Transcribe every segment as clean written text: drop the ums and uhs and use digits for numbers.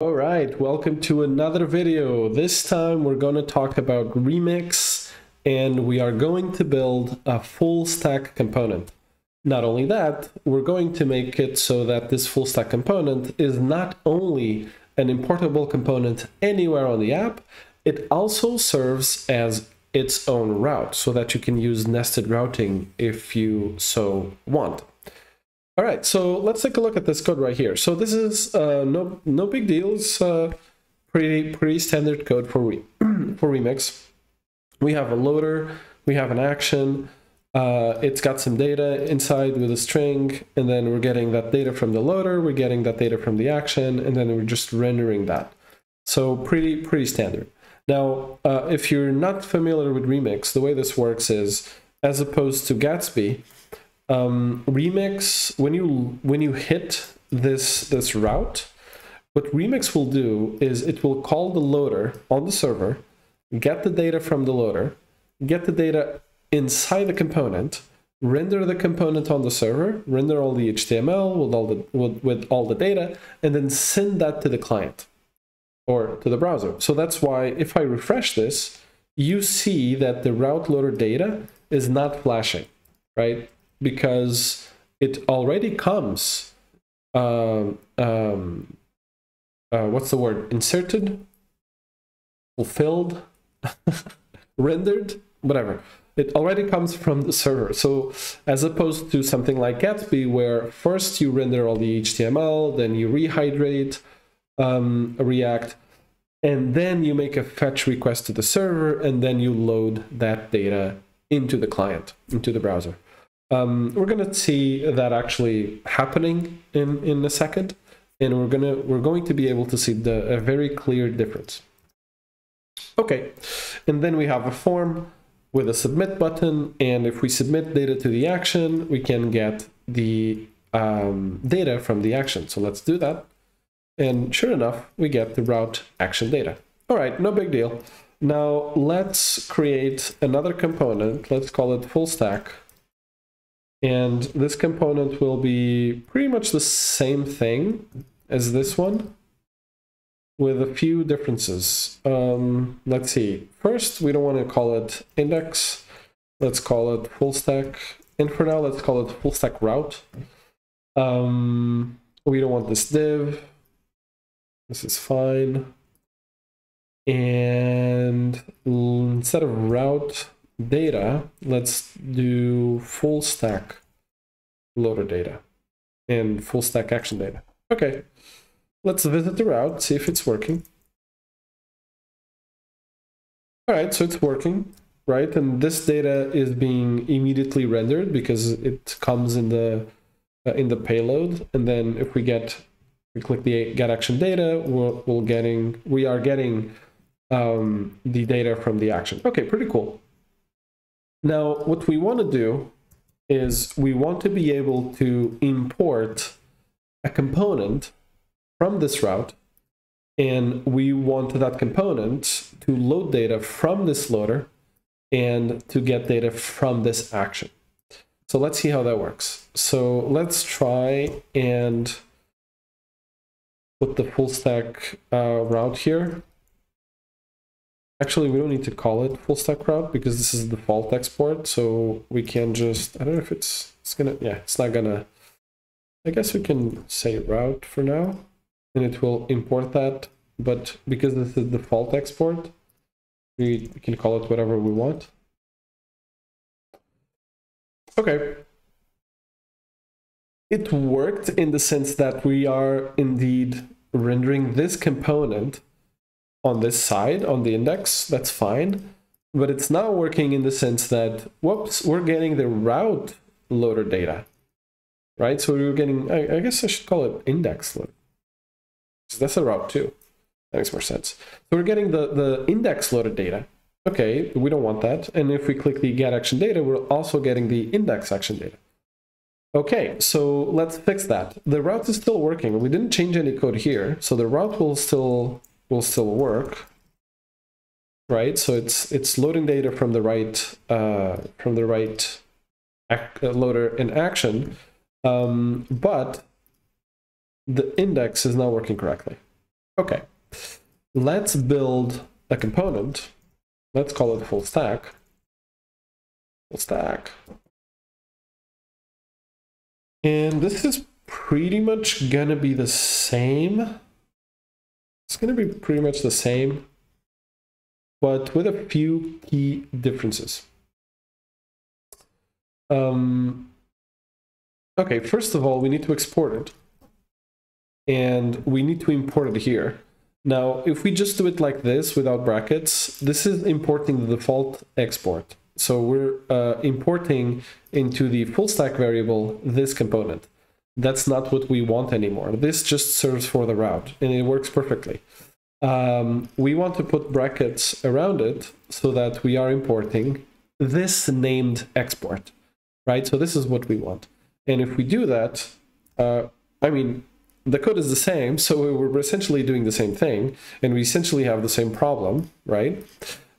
All right, welcome to another video. This time we're going to talk about Remix, and we are going to build a full stack component. Not only that, we're going to make it so that this full stack component is not only an importable component anywhere on the app, it also serves as its own route so that you can use nested routing if you so want. All right, so let's take a look at this code right here. So this is no big deal. It's pretty standard code for for Remix. We have a loader, we have an action. It's got some data inside with a string, and then we're getting that data from the loader, we're getting that data from the action, and then we're just rendering that. So pretty standard. Now, if you're not familiar with Remix, the way this works is, as opposed to Gatsby, Remix, when you hit this route, what Remix will do is it will call the loader on the server, get the data from the loader, get the data inside the component, render the component on the server, render all the HTML with all the data, and then send that to the client or to the browser. So that's why if I refresh this, you see that the route loader data is not flashing, right? Because it already comes, what's the word? Inserted, fulfilled, rendered, whatever. It already comes from the server. So as opposed to something like Gatsby, where first you render all the HTML, then you rehydrate React, and then you make a fetch request to the server, and then you load that data into the client, into the browser. We're going to see that actually happening in a second, and we're going to be able to see a very clear difference. Okay, and then we have a form with a submit button, and if we submit data to the action, we can get the data from the action. So let's do that, and sure enough, we get the route action data. All right, no big deal. Now let's create another component. Let's call it full stack. And this component will be pretty much the same thing as this one, with a few differences. Let's see. First, we don't want to call it index. Let's call it full stack. And for now, let's call it full stack route. We don't want this div. This is fine. And instead of route data, let's do full stack loader data and full stack action data. Okay, let's visit the route, see if it's working. All right, so it's working, right? And this data is being immediately rendered because it comes in the payload. And then if we click the get action data, we are getting the data from the action. Okay, pretty cool. Now, what we want to do is we want to be able to import a component from this route, and we want that component to load data from this loader and to get data from this action. So let's see how that works. So let's try and put the full stack route here. Actually, we don't need to call it full stack route because this is the default export. So we can just, I don't know if it's gonna, yeah, it's not gonna, I guess we can say route for now and it will import that. But because this is the default export, we can call it whatever we want. Okay. It worked in the sense that we are indeed rendering this component on this side, on the index. That's fine. But it's not working in the sense that, whoops, we're getting the route loader data, right? So we're getting, I guess I should call it index loader. That's a route too. That makes more sense. So we're getting the index loaded data. Okay, we don't want that. And if we click the get action data, we're also getting the index action data. Okay, so let's fix that. The route is still working. We didn't change any code here, so the route will still work, right? So it's loading data from the right loader in action, but the index is not working correctly. Okay, let's build a component. Let's call it full stack. Full stack. And this is pretty much gonna be the same. It's gonna be pretty much the same, but with a few key differences. Okay, first of all, we need to export it. And we need to import it here. Now, if we just do it like this without brackets, this is importing the default export. So we're importing into the full stack variable this component. That's not what we want anymore. This just serves for the route, and it works perfectly. We want to put brackets around it so that we are importing this named export, right? So this is what we want. And if we do that, I mean, the code is the same, so we're essentially doing the same thing, and we essentially have the same problem, right?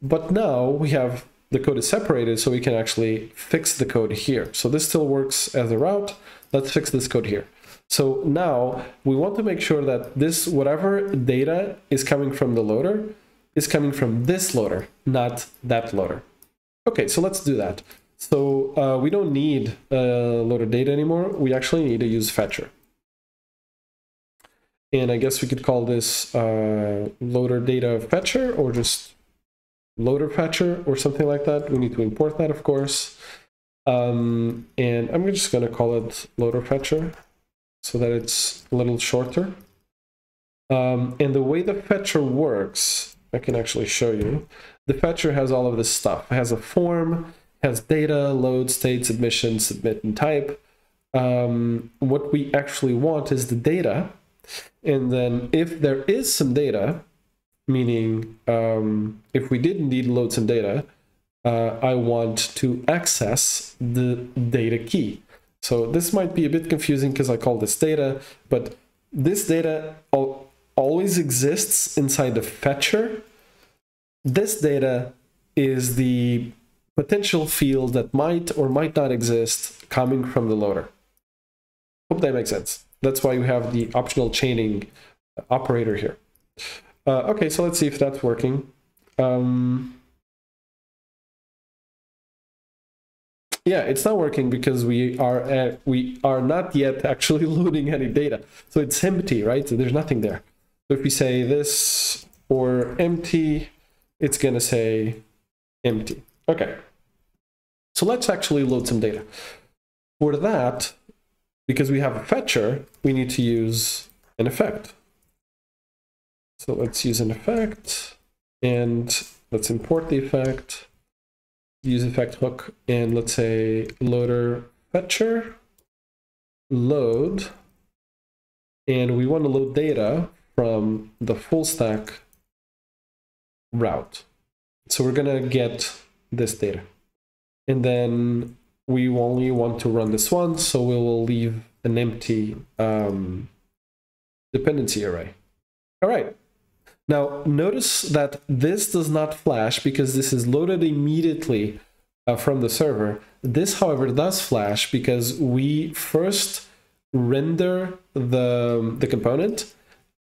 But now we have the code is separated, so we can actually fix the code here. So this still works as a route. Let's fix this code here. So now we want to make sure that this, whatever data is coming from the loader, is coming from this loader, not that loader. Okay, so let's do that. So we don't need loader data anymore. We actually need to use fetcher. And I guess we could call this loader data fetcher, or just loader fetcher or something like that. We need to import that, of course. And I'm just going to call it loader fetcher so that it's a little shorter. And the way the fetcher works, I can actually show you. The fetcher has all of this stuff. It has a form, has data, load, state, submission, submit, and type. What we actually want is the data. And then if there is some data, meaning if we did indeed load some data, I want to access the data key. So this might be a bit confusing because I call this data, but this data always exists inside the fetcher. This data is the potential field that might or might not exist coming from the loader. Hope that makes sense. That's why we have the optional chaining operator here. Okay, so let's see if that's working. Yeah, it's not working because we are not yet actually loading any data. So it's empty, right? So there's nothing there. So if we say this or empty, it's going to say empty. Okay. So let's actually load some data. For that, because we have a fetcher, we need to use an effect. So let's use an effect, and let's import the effect, use effect hook, and let's say loader fetcher, load, and we want to load data from the full stack route. So we're going to get this data. And then we only want to run this once, so we will leave an empty dependency array. All right. Now, notice that this does not flash because this is loaded immediately from the server. This, however, does flash because we first render the component,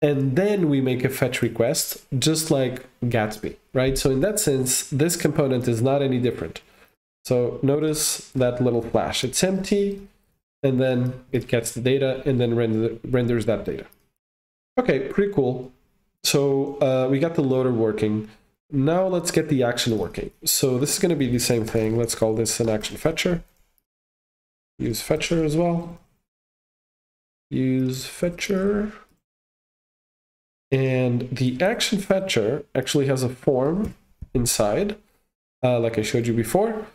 and then we make a fetch request, just like Gatsby, right? So in that sense, this component is not any different. So notice that little flash. It's empty, and then it gets the data, and then renders that data. Okay, pretty cool. So we got the loader working. Now let's get the action working. So this is going to be the same thing. Let's call this an action fetcher. Use fetcher as well. Use fetcher. And the action fetcher actually has a form inside, like I showed you before.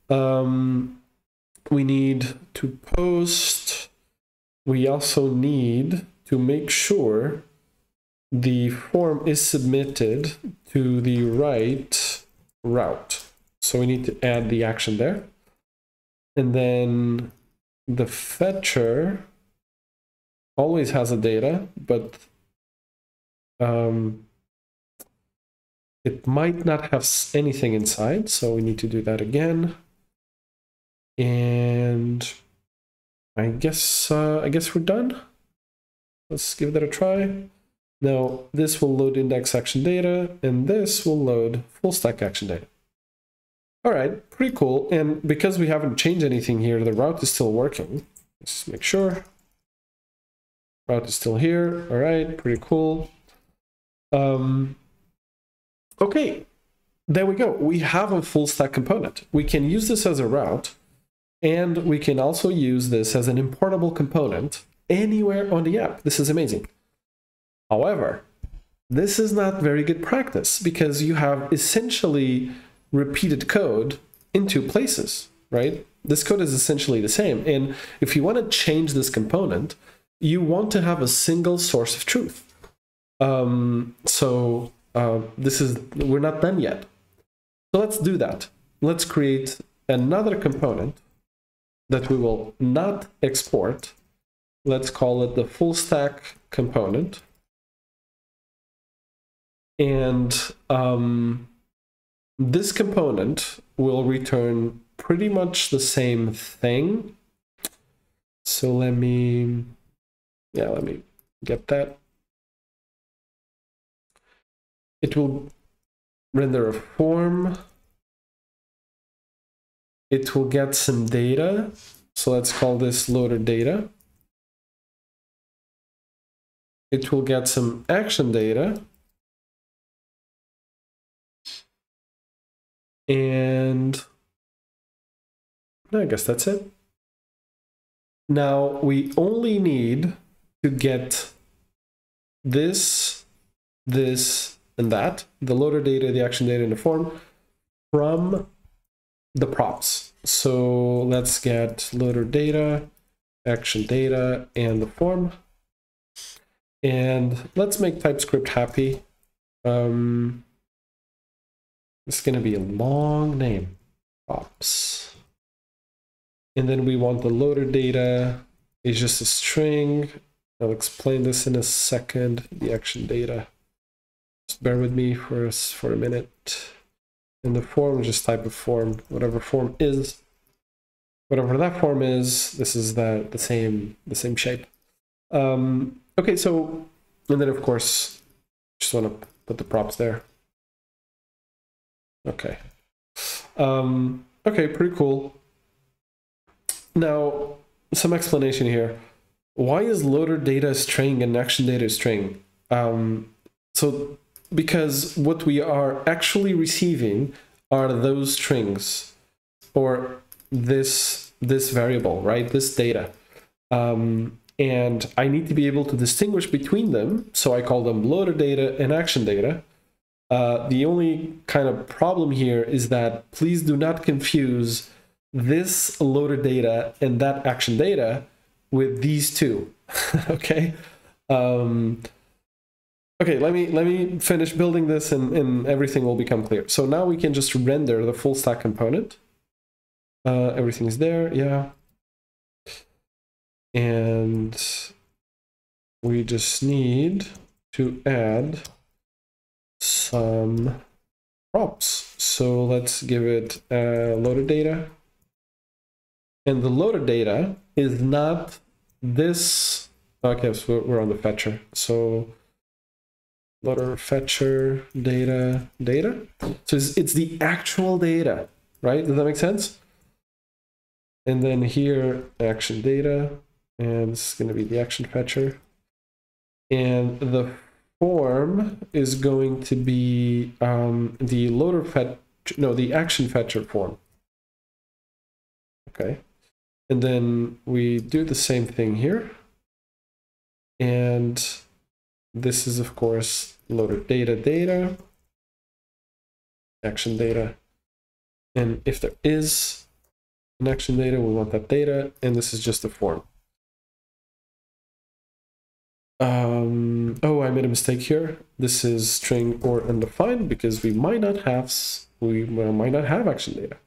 We need to post. We also need to make sure the form is submitted to the right route. So we need to add the action there. And then the fetcher always has a data, but it might not have anything inside. So we need to do that again. And I guess we're done. Let's give that a try. Now this will load index action data, and this will load full stack action data. All right, pretty cool. And because we haven't changed anything here, the route is still working. Let's make sure. Route is still here. All right, pretty cool. Okay, there we go. We have a full stack component. We can use this as a route, and we can also use this as an importable component anywhere on the app. This is amazing. However, this is not very good practice because you have essentially repeated code in two places, right? This code is essentially the same. And if you want to change this component, you want to have a single source of truth. We're not done yet. So let's do that. Let's create another component that we will not export. Let's call it the full stack component. And this component will return pretty much the same thing. So let me get that. It will render a form. It will get some data. So let's call this loader data. It will get some action data. And I guess that's it. Now we only need to get this, and that, the loader data, the action data, and the form from the props. So let's get loader data, action data, and the form. And let's make TypeScript happy. It's going to be a long name, props. And then we want the loader data is just a string. I'll explain this in a second. The action data. Just bear with me for a minute. And the form, just type of form, whatever form is. Whatever that form is, this is the same shape. Okay, so, and then of course, just want to put the props there. Okay. Okay, pretty cool. Now, some explanation here. Why is loader data a string and action data a string? Because what we are actually receiving are those strings, or this variable, right? This data. And I need to be able to distinguish between them, so I call them loader data and action data. The only kind of problem here is that please do not confuse this loader data and that action data with these two. Okay. Okay, let me finish building this and everything will become clear. So now we can just render the full stack component. Everything is there, yeah. And we just need to add some props. So let's give it loader data. And the loader data is not this. Okay, so we're on the fetcher. So loader fetcher data. So it's the actual data, right? Does that make sense? And then here, action data, and this is going to be the action fetcher. And the form is going to be the loader the action fetcher form. Okay. And then we do the same thing here. And this is, of course, loader data, action data. And if there is an action data, we want that data. And this is just the form. Oh, I made a mistake here. This is string or undefined because we might not have action data.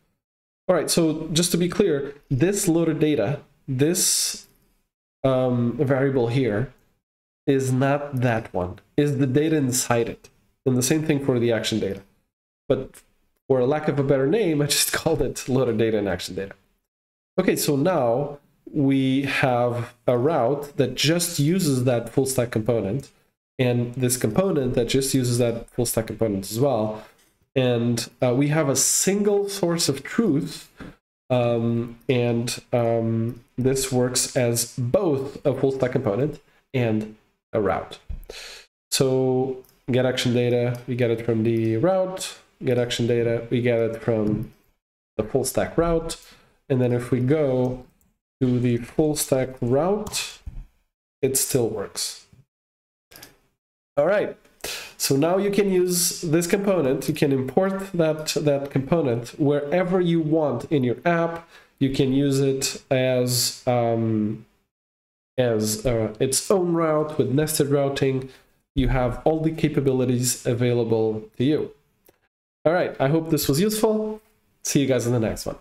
All right, so just to be clear, this loader data, this variable here, is not that one, is the data inside it. And the same thing for the action data. But for a lack of a better name, I just called it loader data and action data. Okay, so now we have a route that just uses that full stack component and this component that just uses that full stack component as well. And we have a single source of truth, this works as both a full stack component and a route. So get action data, we get it from the route, get action data, we get it from the full stack route. And then if we go to the full stack route, it still works. All right. So now you can use this component, you can import that component wherever you want in your app. You can use it as its own route with nested routing. You have all the capabilities available to you. All right, I hope this was useful. See you guys in the next one.